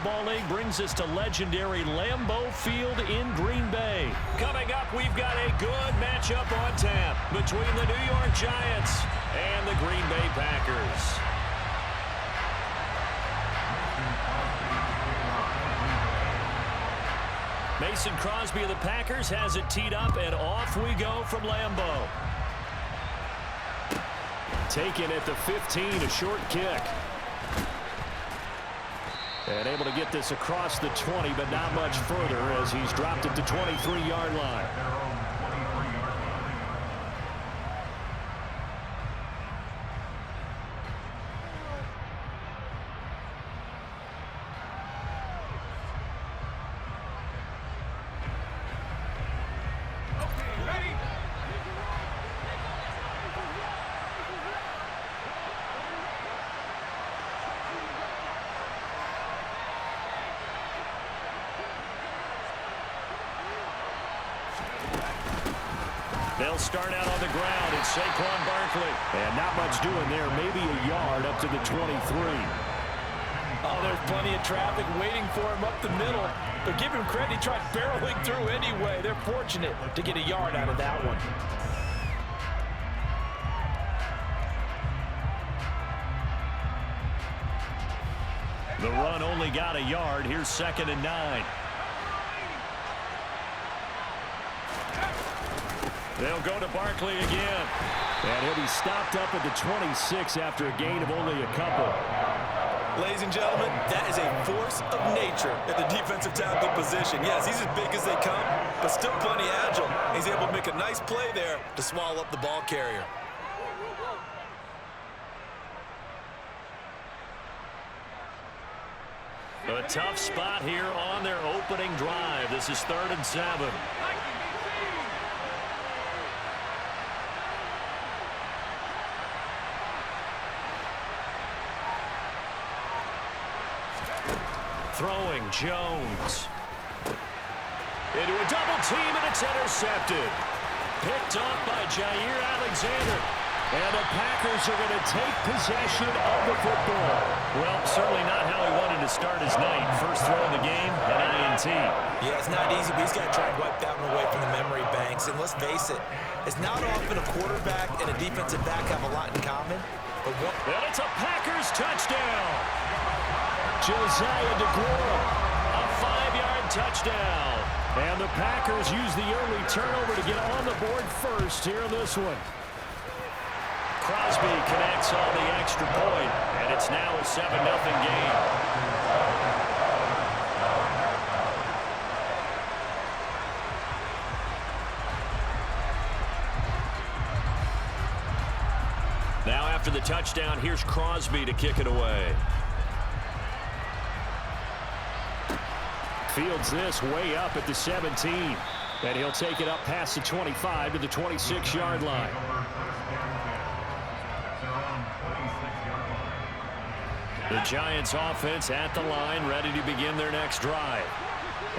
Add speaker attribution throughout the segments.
Speaker 1: Football League brings us to legendary Lambeau Field in Green Bay. Coming up, we've got a good matchup on tap between the New York Giants and the Green Bay Packers. Mason Crosby of the Packers has it teed up, and off we go from Lambeau. Taken at the 15, a short kick. And able to get this across the 20, but not much further as he's dropped it to 23-yard line. They'll start out on the ground. It's Saquon Barkley. And not much doing there. Maybe a yard up to the 23.
Speaker 2: Oh, there's plenty of traffic waiting for him up the middle. But give him credit, he tried barreling through anyway. They're fortunate to get a yard out of that one.
Speaker 1: The run only got a yard. Here's 2nd and 9. They'll go to Barkley again. And he'll be stopped up at the 26 after a gain of only a couple.
Speaker 3: Ladies and gentlemen, that is a force of nature at the defensive tackle position. Yes, he's as big as they come, but still plenty agile. He's able to make a nice play there to swallow up the ball carrier.
Speaker 1: A tough spot here on their opening drive. This is 3rd and 7. Throwing Jones. Into a double team, and it's intercepted. Picked off by Jair Alexander. And the Packers are going to take possession of the football. Well, certainly not how he wanted to start his night. First throw of the game, an INT.
Speaker 3: Yeah, it's not easy, but he's got to try and wipe that one away from the memory banks. And let's face it, it's not often a quarterback and a defensive back have a lot in common. But
Speaker 1: and it's a Packers touchdown. Josiah DeGuara, a 5-yard touchdown. And the Packers use the early turnover to get on the board first here in this one. Crosby connects on the extra point, and it's now a 7-0 game. Now after the touchdown, here's Crosby to kick it away. Fields this way up at the 17. And he'll take it up past the 25 to the 26-yard line. The Giants offense at the line, ready to begin their next drive.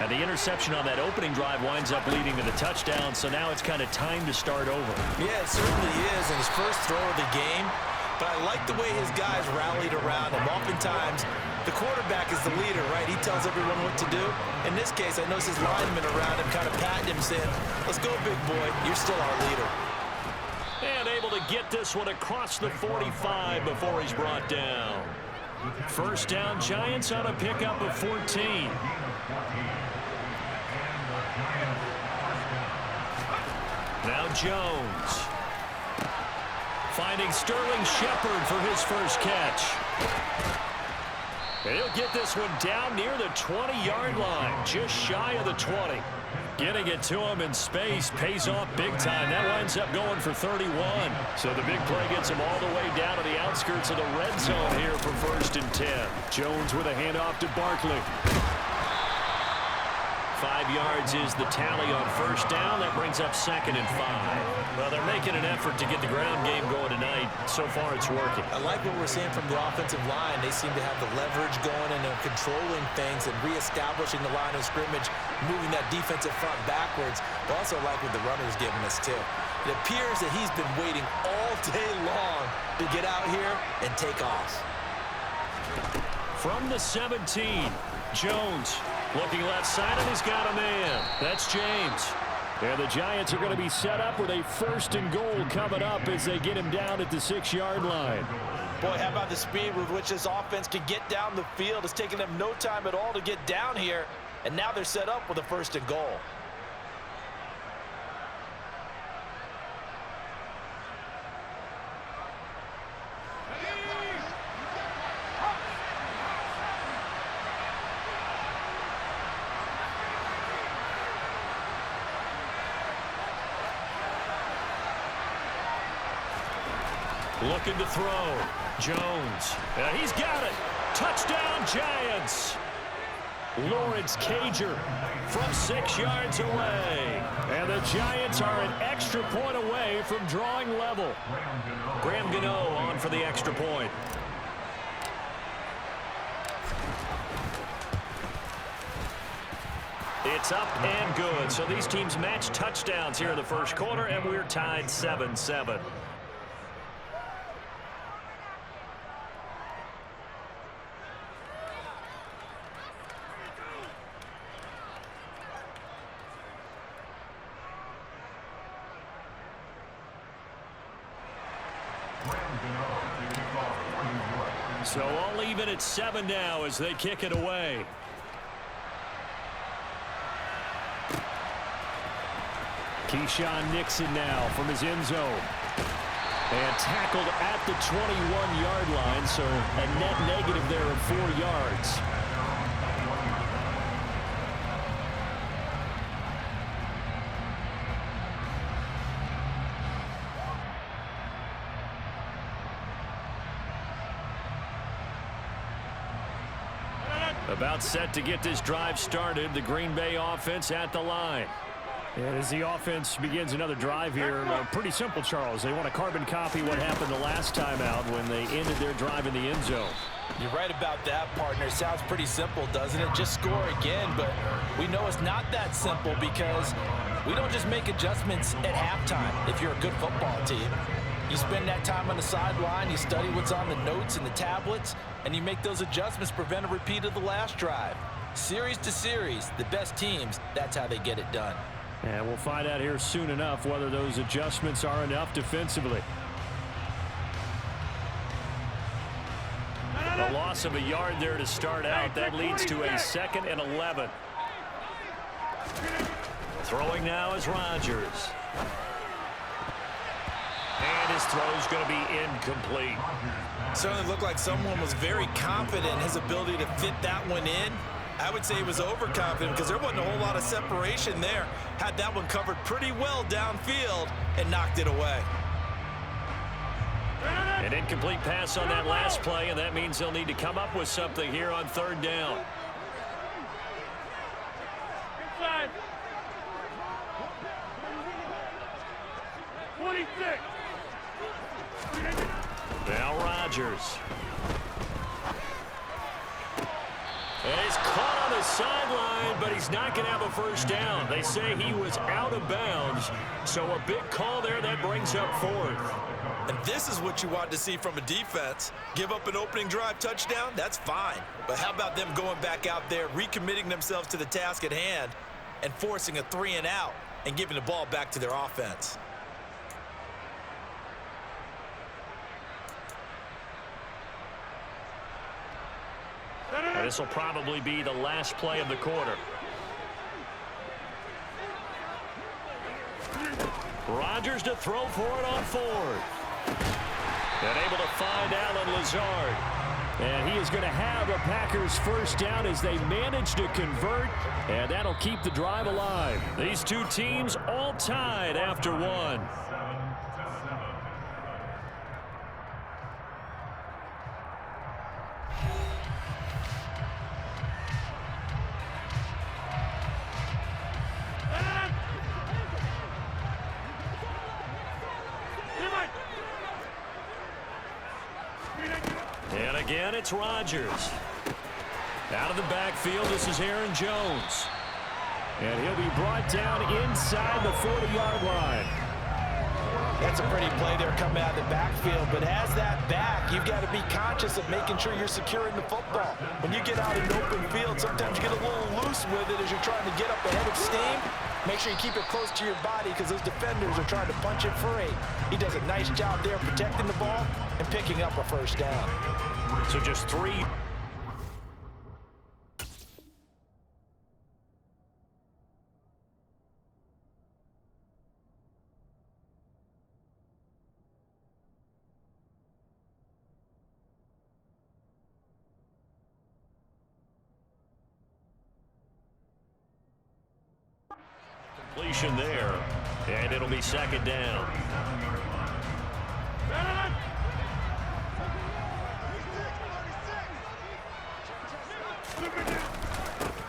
Speaker 1: And the interception on that opening drive winds up leading to the touchdown, so now it's kind of time to start over.
Speaker 3: Yeah, it certainly is in his first throw of the game. But I like the way his guys rallied around him. Oftentimes, the quarterback is the leader, right? He tells everyone what to do. In this case, I notice his linemen around him kind of patting him, saying, let's go, big boy. You're still our leader.
Speaker 1: And able to get this one across the 45 before he's brought down. First down, Giants on a pickup of 14. Now Jones. Finding Sterling Shepard for his first catch. And he'll get this one down near the 20-yard line, just shy of the 20. Getting it to him in space pays off big time. That winds up going for 31. So the big play gets him all the way down to the outskirts of the red zone here for 1st and 10. Jones with a handoff to Barkley. 5 yards is the tally on first down. That brings up 2nd and 5. Well, they're making an effort to get the ground game going tonight. So far, it's working.
Speaker 3: I like what we're seeing from the offensive line. They seem to have the leverage going and they're controlling things and reestablishing the line of scrimmage, moving that defensive front backwards. But also like what the runner's giving us, too. It appears that he's been waiting all day long to get out here and take off.
Speaker 1: From the 17, Jones looking left side, and he's got a man. That's James. And the Giants are going to be set up with a 1st and goal coming up as they get him down at the 6-yard line.
Speaker 2: Boy, how about the speed with which this offense can get down the field? It's taking them no time at all to get down here, and now they're set up with a 1st and goal.
Speaker 1: Looking to throw. Jones. He's got it. Touchdown, Giants. Lawrence Cager from 6 yards away. And the Giants are an extra point away from drawing level. Graham Gano on for the extra point. It's up and good. So these teams match touchdowns here in the first quarter, and we're tied 7-7. So all even at 7 now as they kick it away. Keyshawn Nixon now from his end zone. And tackled at the 21-yard line, so a net negative there of 4 yards. About set to get this drive started. The Green Bay offense at the line. And as the offense begins another drive here, pretty simple, Charles. They want to carbon copy what happened the last time out when they ended their drive in the end zone.
Speaker 2: You're right about that, partner. Sounds pretty simple, doesn't it? Just score again, but we know it's not that simple because we don't just make adjustments at halftime if you're a good football team. You spend that time on the sideline, you study what's on the notes and the tablets, and you make those adjustments to prevent a repeat of the last drive. Series to series, the best teams, that's how they get it done.
Speaker 1: And we'll find out here soon enough whether those adjustments are enough defensively. A loss of a yard there to start out. That leads to a 2nd and 11. Throwing now is Rodgers. And his throw's going to be incomplete.
Speaker 3: Certainly looked like someone was very confident in his ability to fit that one in. I would say he was overconfident because there wasn't a whole lot of separation there. Had that one covered pretty well downfield and knocked it away.
Speaker 1: An incomplete pass on that last play, and that means they'll need to come up with something here on 3rd down.
Speaker 4: Inside. 26.
Speaker 1: Now Rodgers. And he's caught on the sideline, but he's not going to have a first down. They say he was out of bounds, so a big call there that brings up 4th.
Speaker 3: And this is what you want to see from a defense. Give up an opening drive touchdown, that's fine. But how about them going back out there, recommitting themselves to the task at hand, and forcing a 3-and-out and giving the ball back to their offense?
Speaker 1: This will probably be the last play of the quarter. Rodgers to throw for it on 4th. And able to find Allen Lazard. And he is going to have a Packers first down as they manage to convert. And that'll keep the drive alive. These two teams all tied after 1. And again, it's Rodgers. Out of the backfield, this is Aaron Jones. And he'll be brought down inside the 40-yard line.
Speaker 2: That's a pretty play there coming out of the backfield, but as that back, you've got to be conscious of making sure you're securing the football. When you get out in open field, sometimes you get a little loose with it as you're trying to get up ahead of steam. Make sure you keep it close to your body because those defenders are trying to punch it free. He does a nice job there protecting the ball and picking up a first down.
Speaker 1: So just 3. Completion there, and it'll be second down.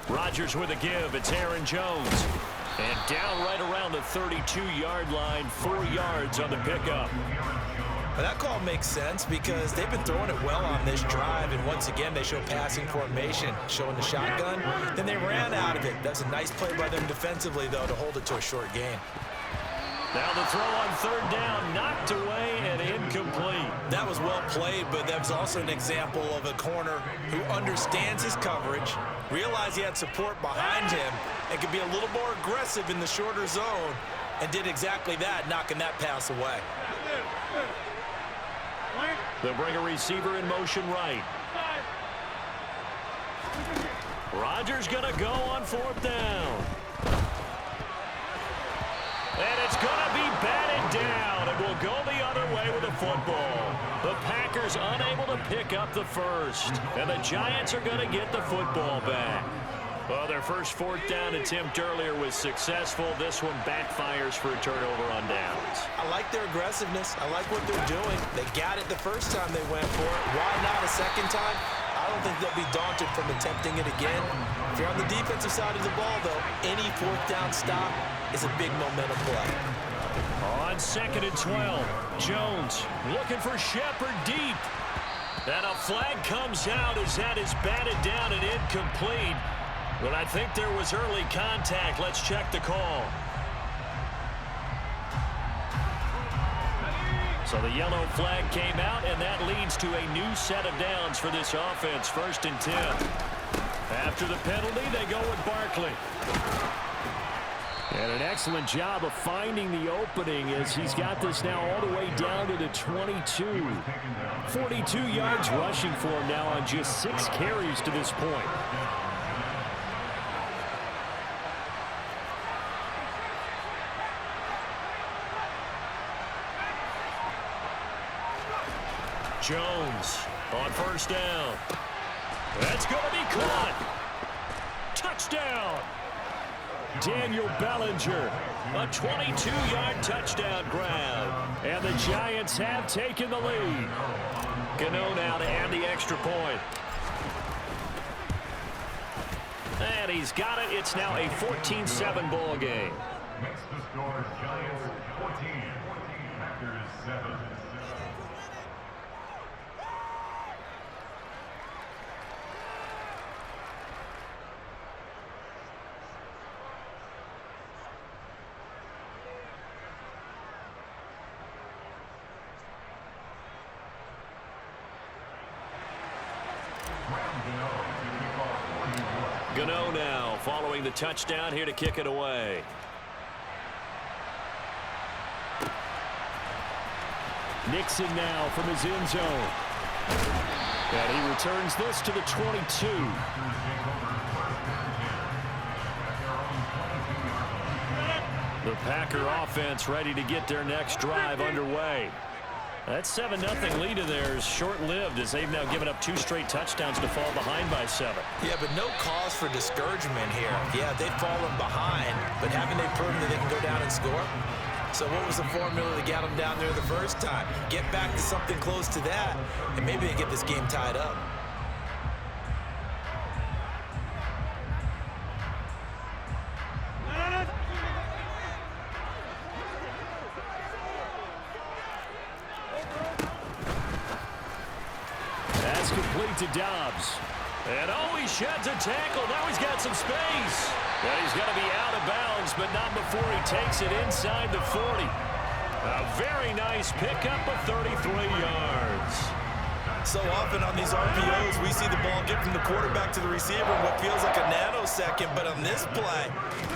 Speaker 1: Rodgers with a give. It's Aaron Jones. And down right around the 32-yard line, 4 yards on the pickup.
Speaker 2: Well, that call makes sense because they've been throwing it well on this drive, and once again they show passing formation, showing the shotgun. Then they ran out of it. That's a nice play by them defensively, though, to hold it to a short gain.
Speaker 1: Now the throw on third down, knocked away and incomplete.
Speaker 2: That was well played, but that was also an example of a corner who understands his coverage, realized he had support behind him, and could be a little more aggressive in the shorter zone, and did exactly that, knocking that pass away.
Speaker 1: They'll bring a receiver in motion right. Rodgers going to go on fourth down. And it's going to be batted down. It will go the other way with the football. The Packers unable to pick up the first. And the Giants are going to get the football back. Well, their first fourth down attempt earlier was successful. This one backfires for a turnover on downs.
Speaker 2: I like their aggressiveness. I like what they're doing. They got it the first time they went for it. Why not a second time? I don't think they'll be daunted from attempting it again. If you're on the defensive side of the ball, though, any fourth down stop is a big momentum play.
Speaker 1: On second and 12, Jones looking for Shepard deep. And a flag comes out as that is batted down and incomplete. But I think there was early contact. Let's check the call. So the yellow flag came out, and that leads to a new set of downs for this offense. 1st and 10. After the penalty, they go with Barkley. And an excellent job of finding the opening as he's got this now all the way down to the 22. 42 yards rushing for him now on just 6 carries to this point. Jones on first down. That's going to be caught. Touchdown. Daniel Bellinger, a 22-yard touchdown grab. And the Giants have taken the lead. Gano now to add the extra point. And he's got it. It's now a 14-7 ball game.
Speaker 4: Makes the score Giants 14, Packers 7.
Speaker 1: Gano now following the touchdown here to kick it away. Nixon now from his end zone. And he returns this to the 22. The Packer offense ready to get their next drive underway. That 7-0 lead of theirs short-lived as they've now given up 2 straight touchdowns to fall behind by 7.
Speaker 2: Yeah, but no cause for discouragement here. Yeah, they've fallen behind, but haven't they proven that they can go down and score? So what was the formula that got them down there the first time? Get back to something close to that, and maybe they get this game tied up.
Speaker 1: To Dobbs. And oh, he sheds a tackle. Now he's got some space. And he's going to be out of bounds, but not before he takes it inside the 40. A very nice pickup of 33 yards.
Speaker 3: So often on these RPOs, we see the ball get from the quarterback to the receiver in what feels like a nanosecond. But on this play,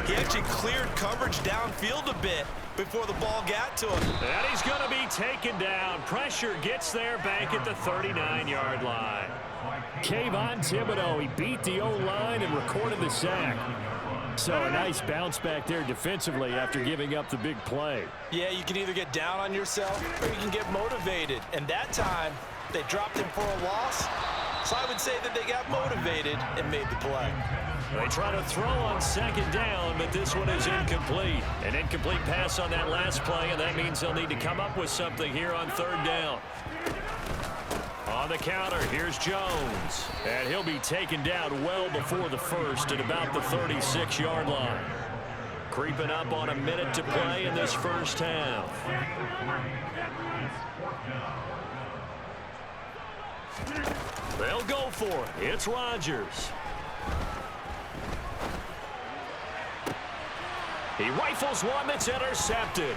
Speaker 3: he actually cleared coverage downfield a bit before the ball got to him.
Speaker 1: And he's going to be taken down. Pressure gets there back at the 39-yard line. Kayvon Thibodeaux, he beat the O-line and recorded the sack. So a nice bounce back there defensively after giving up the big play.
Speaker 3: Yeah, you can either get down on yourself or you can get motivated. And that time, they dropped him for a loss. So I would say that they got motivated and made the play.
Speaker 1: They try to throw on second down, but this one is incomplete. An incomplete pass on that last play, and that means they'll need to come up with something here on third down. On the counter, here's Jones. And he'll be taken down well before the first at about the 36-yard line. Creeping up on a minute to play in this first half. They'll go for it. It's Rodgers. He rifles one that's intercepted.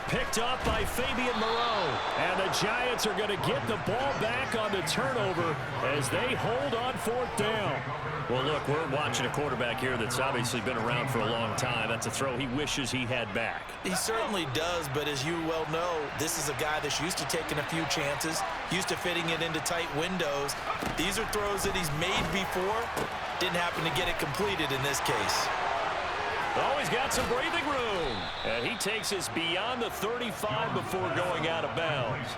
Speaker 1: Picked up by Fabian Moreau. And the Giants are going to get the ball back on the turnover as they hold on fourth down. Well, look, we're watching a quarterback here that's obviously been around for a long time. That's a throw he wishes he had back.
Speaker 3: He certainly does, but as you well know, this is a guy that's used to taking a few chances, used to fitting it into tight windows. These are throws that he's made before. Didn't happen to get it completed in this case.
Speaker 1: Oh, he's got some breathing room. And he takes us beyond the 35 before going out of bounds.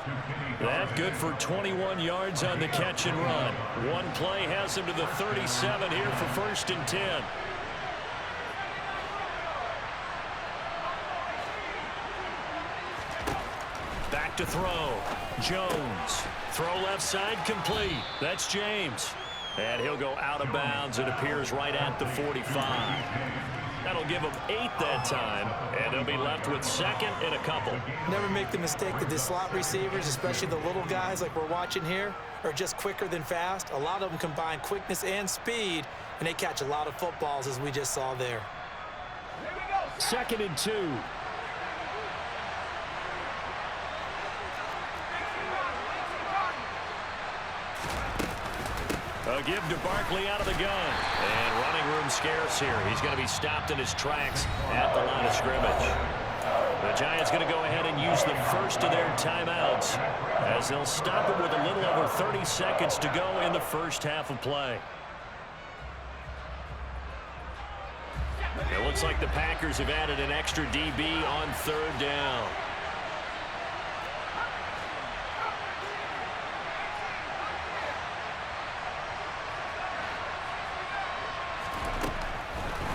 Speaker 1: That good for 21 yards on the catch and run. One play has him to the 37 here for 1st and 10. Back to throw. Jones. Throw left side complete. That's James. And he'll go out of bounds. It appears right at the 45. That'll give them 8 that time, and they'll be left with second and a couple.
Speaker 3: Never make the mistake that the slot receivers, especially the little guys like we're watching here, are just quicker than fast. A lot of them combine quickness and speed, and they catch a lot of footballs, as we just saw there.
Speaker 1: 2nd and 2. A give to Barkley out of the gun. And running room scarce here. He's going to be stopped in his tracks at the line of scrimmage. The Giants going to go ahead and use the first of their timeouts as they'll stop it with a little over 30 seconds to go in the first half of play. It looks like the Packers have added an extra DB on third down.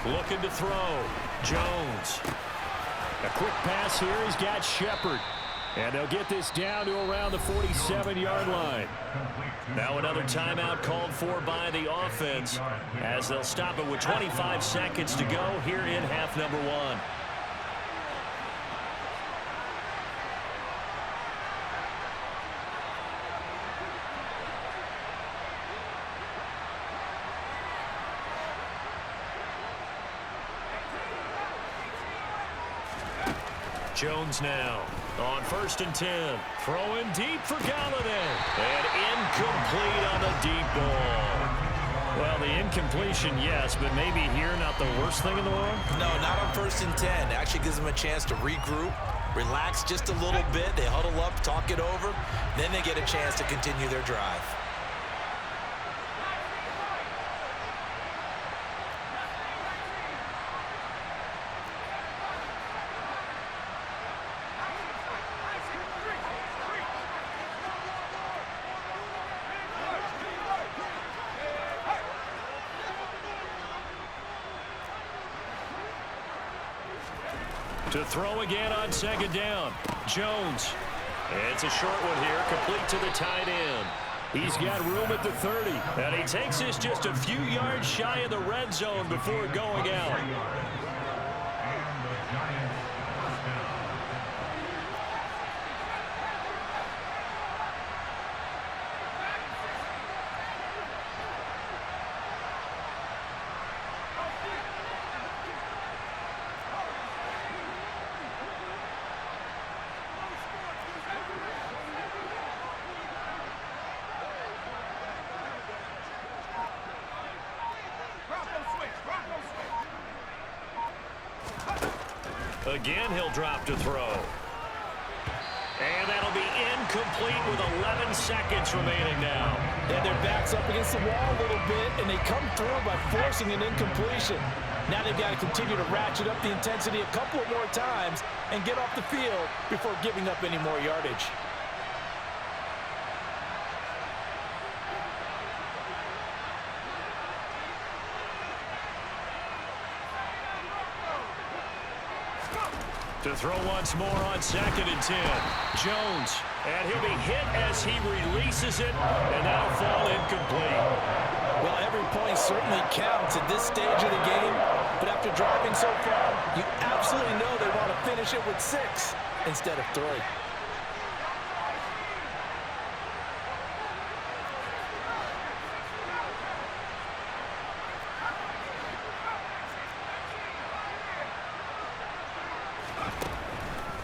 Speaker 1: Looking to throw. Jones. A quick pass here. He's got Shepard. And they'll get this down to around the 47-yard line. Now another timeout called for by the offense as they'll stop it with 25 seconds to go here in half number 1. Jones now on 1st and 10. Throwing deep for Galladay. And incomplete on the deep ball. Well, the incompletion, yes, but maybe here not the worst thing in the world?
Speaker 3: No, not on 1st and 10. Actually gives them a chance to regroup, relax just a little bit. They huddle up, talk it over. Then they get a chance to continue their drive.
Speaker 1: To throw again on 2nd down. Jones. It's a short one here, complete to the tight end. He's got room at the 30. And he takes this just a few yards shy of the red zone before going out. Again, he'll drop to throw. And that'll be incomplete with 11 seconds remaining now.
Speaker 2: And their back's up against the wall a little bit, and they come through by forcing an incompletion. Now they've got to continue to ratchet up the intensity a couple of more times and get off the field before giving up any more yardage.
Speaker 1: To throw once more on 2nd and 10. Jones, and he'll be hit as he releases it, and that'll fall incomplete.
Speaker 2: Well, every point certainly counts at this stage of the game, but after driving so far, you absolutely know they want to finish it with 6 instead of 3.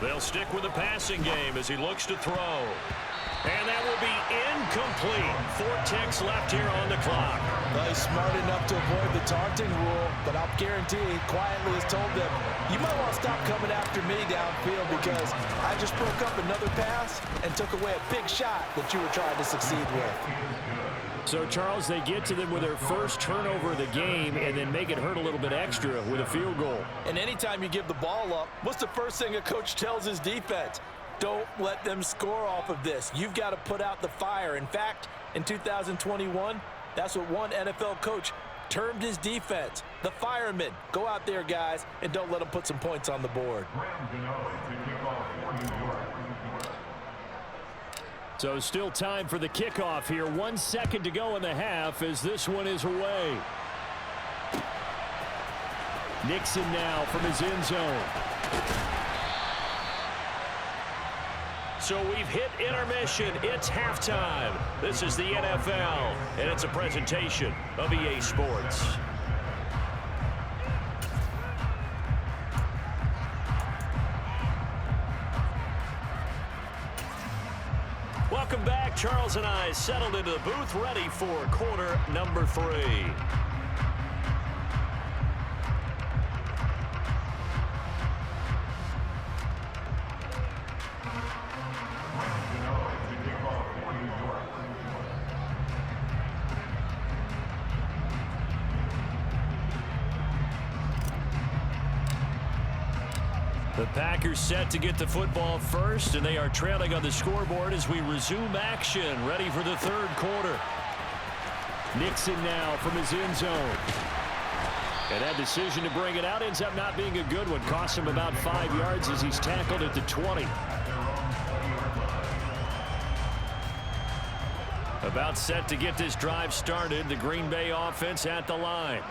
Speaker 1: They'll stick with the passing game as he looks to throw. And that will be incomplete. 4 ticks left here on the clock.
Speaker 2: Well, he's smart enough to avoid the taunting rule, but I'll guarantee he quietly has told them, you might want to stop coming after me downfield because I just broke up another pass and took away a big shot that you were trying to succeed with.
Speaker 1: So, Charles, they get to them with their first turnover of the game and then make it hurt a little bit extra with a field goal.
Speaker 2: And anytime you give the ball up, what's the first thing a coach tells his defense? Don't let them score off of this. You've got to put out the fire. In fact, in 2021, that's what one NFL coach termed his defense, the firemen. Go out there, guys, and don't let them put some points on the board.
Speaker 1: So still time for the kickoff here. 1 second to go in the half as this one is away. Nixon now from his end zone. So we've hit intermission. It's halftime. This is the NFL, and it's a presentation of EA Sports. Welcome back. Charles and I settled into the booth, ready for quarter number 3. The Packers set to get the football first, and they are trailing on the scoreboard as we resume action, ready for the 3rd quarter. Nixon now from his end zone. And that decision to bring it out ends up not being a good one. Costs him about 5 yards as he's tackled at the 20. About set to get this drive started. The Green Bay offense at the line.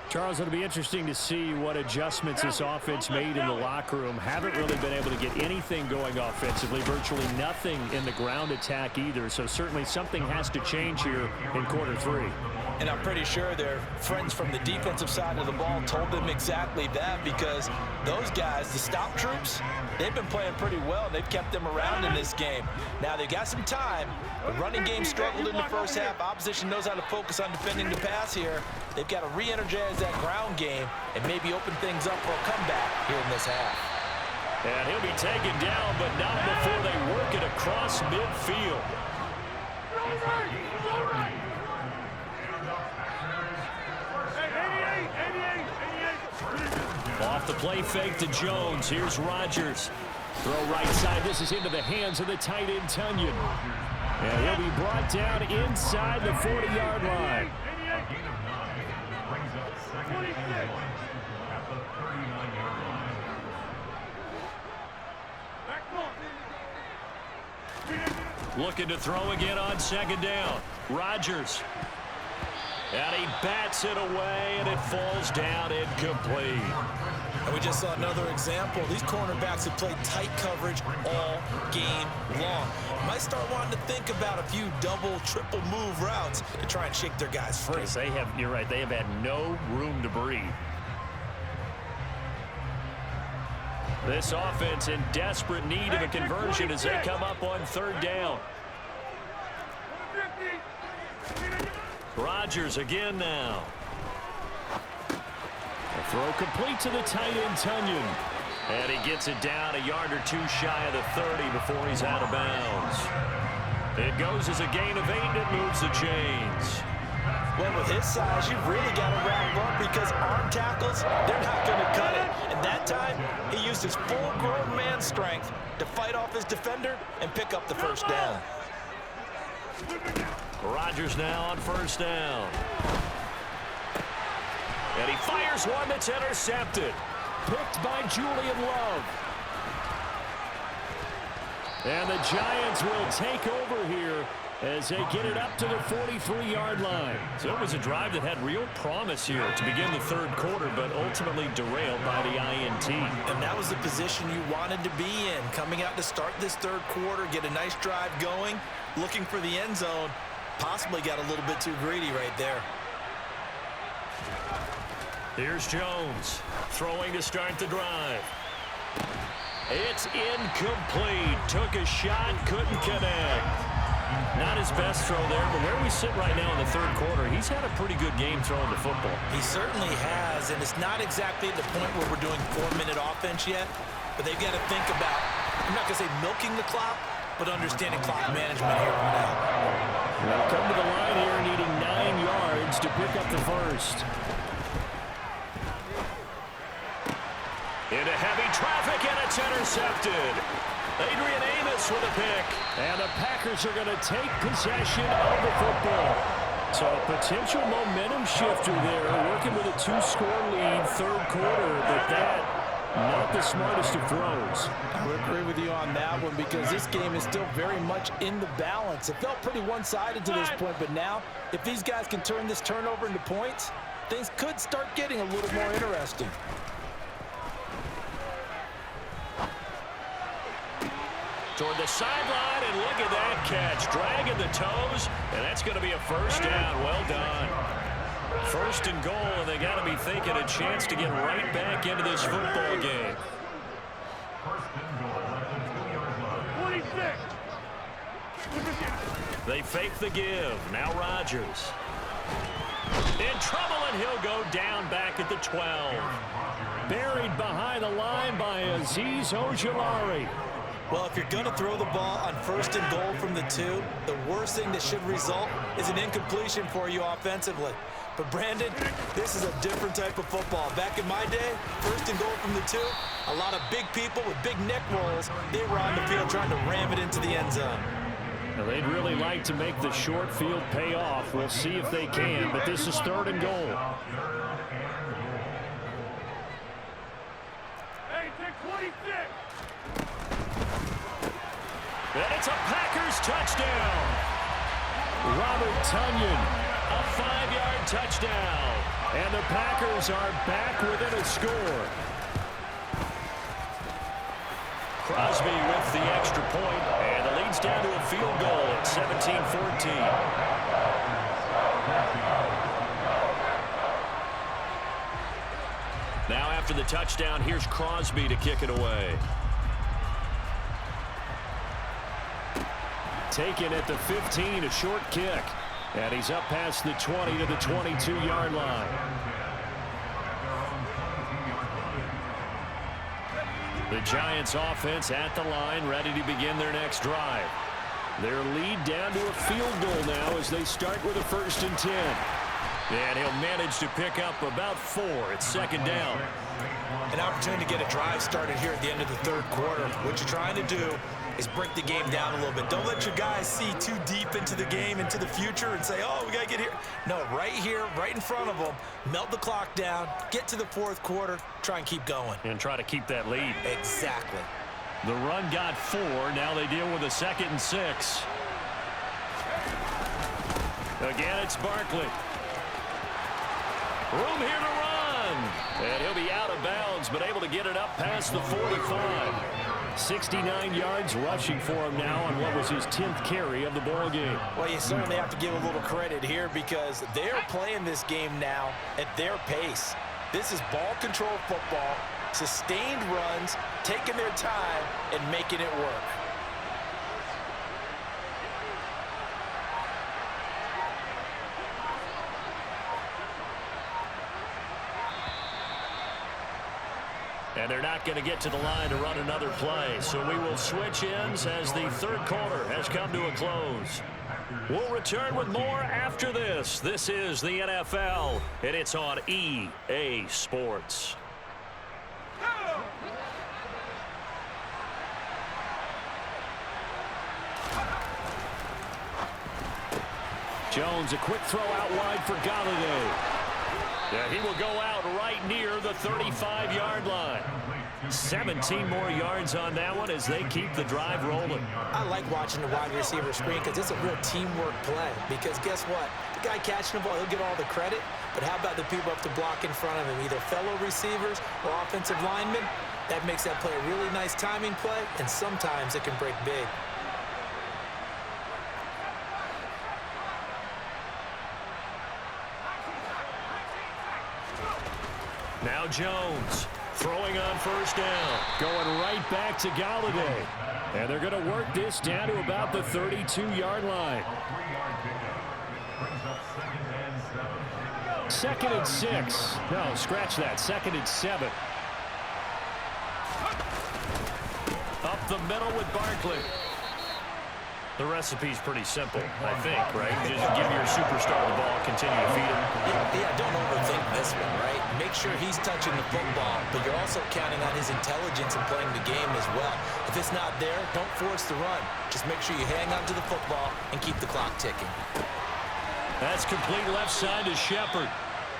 Speaker 1: Charles, it'll be interesting to see what adjustments this offense made in the locker room. Haven't really been able to get anything going offensively. Virtually nothing in the ground attack either. So certainly something has to change here in quarter 3.
Speaker 2: And I'm pretty sure their friends from the defensive side of the ball told them exactly that, because those guys, the stop troops, they've been playing pretty well. They've kept them around in this game. Now they've got some time. The running game struggled in the first half. Opposition knows how to focus on defending the pass here. They've got to re-energize that ground game and maybe open things up for a comeback here in this half.
Speaker 1: And he'll be taken down, but not before they work it across midfield. Off the play fake to Jones. Here's Rodgers. Throw right side. This is into the hands of the tight end, Tunyon. And he'll be brought down inside the 40-yard line. Looking to throw again on 2nd down. Rodgers. And he bats it away, and it falls down incomplete.
Speaker 2: And we just saw another example. These cornerbacks have played tight coverage all game long. Might start wanting to think about a few double, triple move routes to try and shake their guys free.
Speaker 1: You're right, they have had no room to breathe. This offense in desperate need of a conversion as they come up on 3rd down. Rodgers again now. A throw complete to the tight end, Tunyon. And he gets it down a yard or two shy of the 30 before he's out of bounds. It goes as a gain of 8, and it moves the chains.
Speaker 2: Well, with his size, you've really got to wrap up because arm tackles, they're not going to cut it. And that time, he used his full-grown man strength to fight off his defender and pick up the first down.
Speaker 1: Rodgers now on first down. And he fires one that's intercepted. Picked by Julian Love. And the Giants will take over here as they get it up to the 43-yard line. So it was a drive that had real promise here to begin the third quarter, but ultimately derailed by the INT.
Speaker 2: And that was the position you wanted to be in. Coming out to start this third quarter, get a nice drive going, looking for the end zone. Possibly got a little bit too greedy right there.
Speaker 1: Here's Jones throwing to start the drive. It's incomplete. Took a shot, couldn't connect. Not his best throw there, but where we sit right now in the third quarter, he's had a pretty good game throwing the football.
Speaker 2: He certainly has, and it's not exactly the point where we're doing 4-minute offense yet, but they've got to think about, I'm not going to say milking the clock, but understanding clock management here on out.
Speaker 1: Well, come to the line here needing 9 yards to pick up the first. Into heavy traffic, and it's intercepted. Adrian Amos with a pick. And the Packers are going to take possession of the football. So a potential momentum shifter there, working with a 2-score lead, third quarter, but that not the smartest of throws.
Speaker 2: I would agree with you on that one because this game is still very much in the balance. It felt pretty one-sided to this point, but now if these guys can turn this turnover into points, things could start getting a little more interesting.
Speaker 1: Toward the sideline, and look at that catch. Dragging the toes, and that's going to be a first down. Well done. First and goal, and they got to be thinking a chance to get right back into this football game. They fake the give. Now Rodgers. In trouble, and he'll go down back at the 12. Buried behind the line by Azeez Ojulari.
Speaker 2: Well, if you're going to throw the ball on first and goal from the 2, the worst thing that should result is an incompletion for you offensively. But, Brandon, this is a different type of football. Back in my day, first and goal from the 2, a lot of big people with big neck rolls, they were on the field trying to ram it into the end zone.
Speaker 1: Now, they'd really like to make the short field pay off. We'll see if they can, but this is third and goal.
Speaker 4: Hey, take 26.
Speaker 1: And it's a Packers touchdown. Robert Tonyan, a 5-yard touchdown. And the Packers are back within a score. Crosby with the extra point, and the lead's down to a field goal at 17-14. Now after the touchdown, here's Crosby to kick it away. Taken at the 15, a short kick. And he's up past the 20 to the 22-yard line. The Giants offense at the line, ready to begin their next drive. Their lead down to a field goal now as they start with a 1st and 10. And he'll manage to pick up about 4. It's second down.
Speaker 2: An opportunity to get a drive started here at the end of the third quarter. What you're trying to do is break the game down a little bit. Don't let your guys see too deep into the game, into the future, and say, oh, we got to get here. No, right here, right in front of them, melt the clock down, get to the fourth quarter, try and keep going.
Speaker 1: And try to keep that lead.
Speaker 2: Exactly.
Speaker 1: The run got 4. Now they deal with a 2nd and 6. Again, it's Barkley. Room here to run. And he'll be out of bounds, but able to get it up past the 45. 69 yards rushing for him now on what was his 10th carry of the ball game.
Speaker 2: Well, you certainly have to give a little credit here because they're playing this game now at their pace. This is ball control football, sustained runs, taking their time, and making it work.
Speaker 1: And they're not going to get to the line to run another play. So we will switch ends as the third quarter has come to a close. We'll return with more after this. This is the NFL, and it's on EA Sports. Jones, a quick throw out wide for Galladay. Yeah, he will go out right near the 35-yard line. 17 more yards on that one as they keep the drive rolling.
Speaker 3: I like watching the wide receiver screen because it's a real teamwork play. Because guess what? The guy catching the ball, he'll get all the credit. But how about the people up to block in front of him, either fellow receivers or offensive linemen? That makes that play a really nice timing play, and sometimes it can break big.
Speaker 1: Now Jones throwing on first down. Going right back to Galladay. And they're going to work this down to about the 32-yard line. 2nd and 6. No, scratch that. 2nd and 7. Up the middle with Barkley. The recipe's pretty simple, I think, right? Just give your superstar the ball, continue to feed him.
Speaker 3: Yeah, don't overthink this one, right? Make sure he's touching the football, but you're also counting on his intelligence in playing the game as well. If it's not there, don't force the run. Just make sure you hang on to the football and keep the clock ticking.
Speaker 1: That's complete left side to Shepard.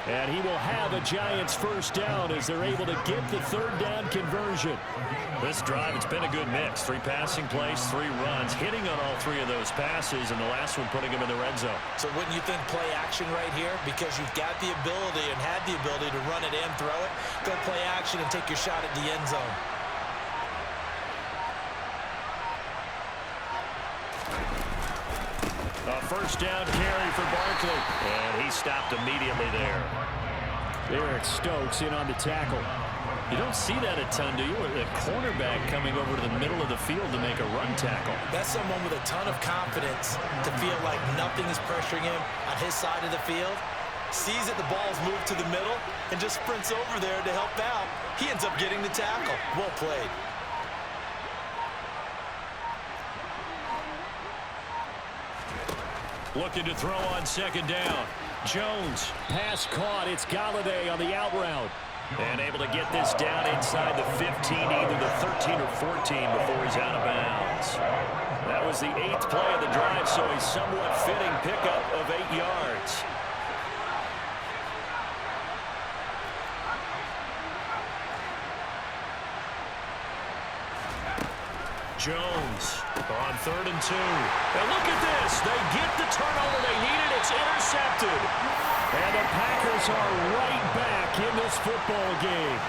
Speaker 1: And he will have a Giants first down as they're able to get the third down conversion. This drive, it's been a good mix. 3 passing plays, 3 runs, hitting on all 3 of those passes, and the last one putting him in the red zone.
Speaker 3: So wouldn't you think play action right here? Because you've got the ability and had the ability to run it and throw it. Go play action and take your shot at the end zone.
Speaker 1: A first down carry for Barkley. And he stopped immediately there. Eric Stokes in on the tackle. You don't see that a ton, do you? A cornerback coming over to the middle of the field to make a run tackle.
Speaker 3: That's someone with a ton of confidence to feel like nothing is pressuring him on his side of the field. Sees that the ball's moved to the middle and just sprints over there to help out. He ends up getting the tackle. Well played.
Speaker 1: Looking to throw on 2nd down. Jones, pass caught. It's Galladay on the out route. And able to get this down inside the 15, either the 13 or 14 before he's out of bounds. That was the 8th play of the drive, so a somewhat fitting pickup of 8 yards. Jones on 3rd and 2. And look at this. They get the turnover they needed. It's intercepted. And the Packers are right back in this football game.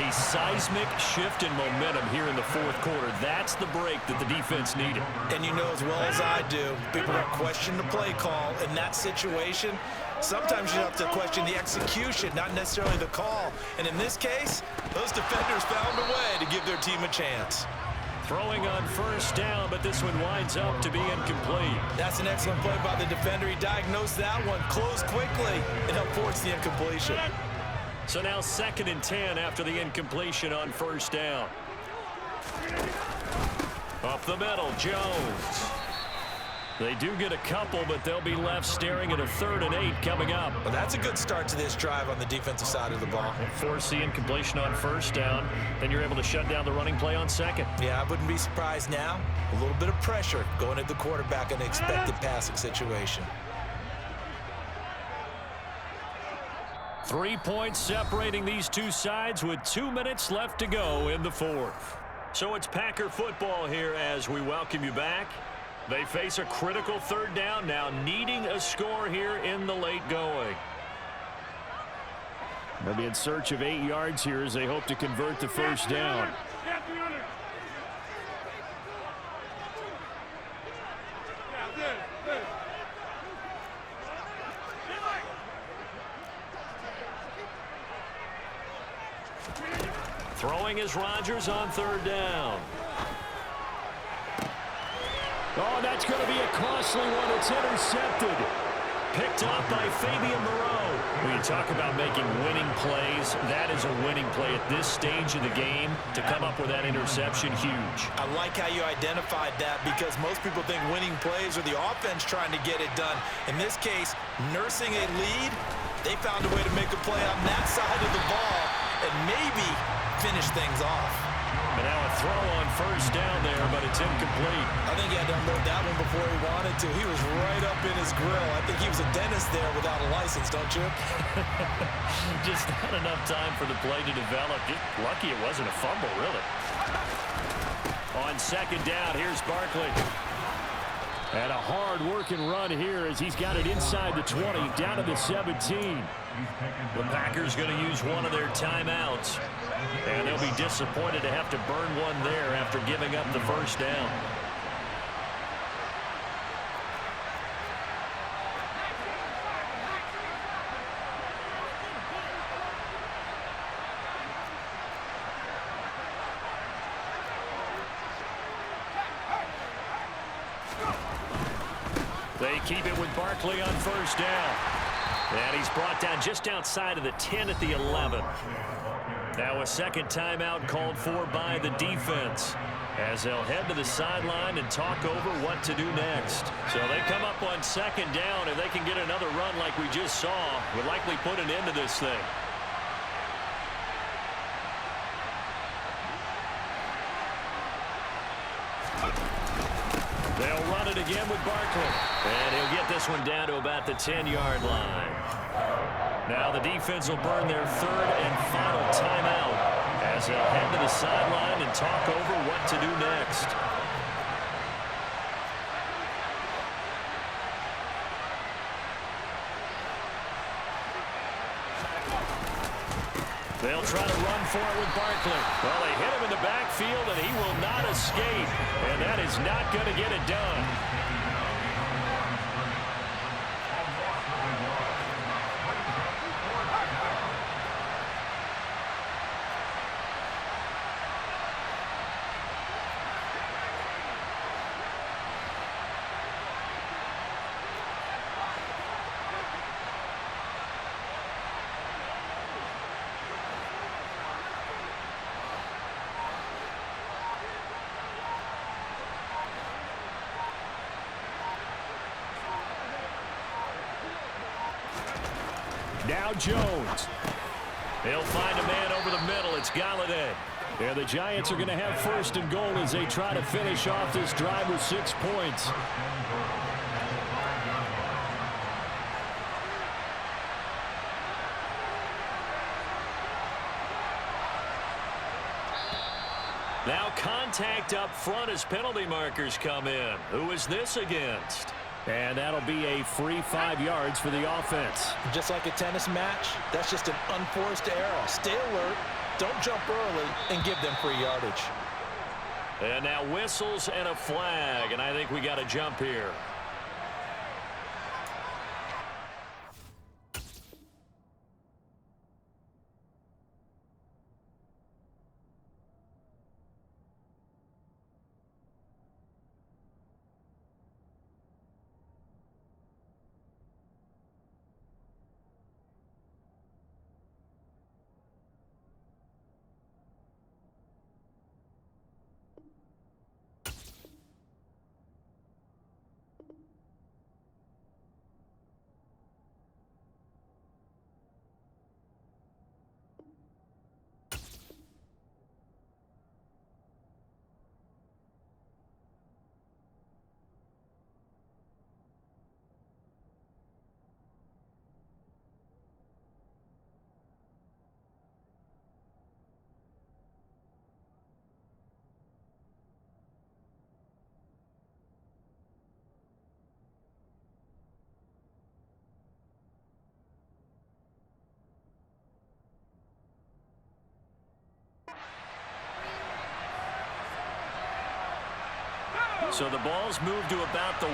Speaker 1: A seismic shift in momentum here in the 4th quarter. That's the break that the defense needed.
Speaker 3: And you know as well as I do, people don't question the play call in that situation. Sometimes you have to question the execution, not necessarily the call. And in this case, those defenders found a way to give their team a chance.
Speaker 1: Throwing on first down, but this one winds up to be incomplete.
Speaker 3: That's an excellent play by the defender. He diagnosed that one, closed quickly, and helped force the incompletion.
Speaker 1: So now 2nd and 10 after the incompletion on first down. Up the middle, Jones. They do get a couple, but they'll be left staring at a 3rd and 8 coming up.
Speaker 3: Well, that's a good start to this drive on the defensive side of the ball.
Speaker 1: Force the incompletion on first down, then you're able to shut down the running play on 2nd.
Speaker 3: Yeah, I wouldn't be surprised now. A little bit of pressure going at the quarterback in an expected passing situation.
Speaker 1: 3 points separating these two sides with 2 minutes left to go in the 4th. So it's Packer football here as we welcome you back. They face a critical 3rd down now, needing a score here in the late going. They'll be in search of 8 yards here as they hope to convert the first down. Throwing is Rodgers on 3rd down. Oh, that's going to be a costly one. It's intercepted. Picked off by Fabian Moreau. When you talk about making winning plays, that is a winning play at this stage of the game. To come up with that interception, huge.
Speaker 3: I like how you identified that because most people think winning plays are the offense trying to get it done. In this case, nursing a lead, they found a way to make a play on that side of the ball and maybe finish things off.
Speaker 1: And now a throw on first down there, but it's incomplete.
Speaker 3: I think he had to unload that one before he wanted to. He was right up in his grill. I think he was a dentist there without a license, don't you?
Speaker 1: Just not enough time for the play to develop. Just lucky it wasn't a fumble, really. On second down, here's Barkley. And a hard-working run here as he's got it inside the 20, down to the 17. The Packers going to use one of their timeouts. And they'll be disappointed to have to burn one there after giving up the first down. They keep it with Barkley on first down. And he's brought down just outside of the 10 at the 11. Now a second timeout called for by the defense as they'll head to the sideline and talk over what to do next. So they come up on second down. If they can get another run like we just saw, would likely put an end to this thing. They'll run it again with Barkley. And he'll get this one down to about the 10-yard line. Now the defense will burn their third and final timeout as they'll head to the sideline and talk over what to do next. They'll try to run for it with Barkley. Well, they hit him in the backfield, and he will not escape. And that is not going to get it done. Now Jones. They'll find a man over the middle. It's Galladay. Yeah, the Giants are going to have first and goal as they try to finish off this drive with 6 points. Now contact up front as penalty markers come in. Who is this against? And that'll be a free 5 yards for the offense.
Speaker 3: Just like a tennis match, that's just an unforced error. Stay alert, don't jump early, and give them free yardage.
Speaker 1: And now whistles and a flag, and I think we got a jump here. So the ball's moved to about the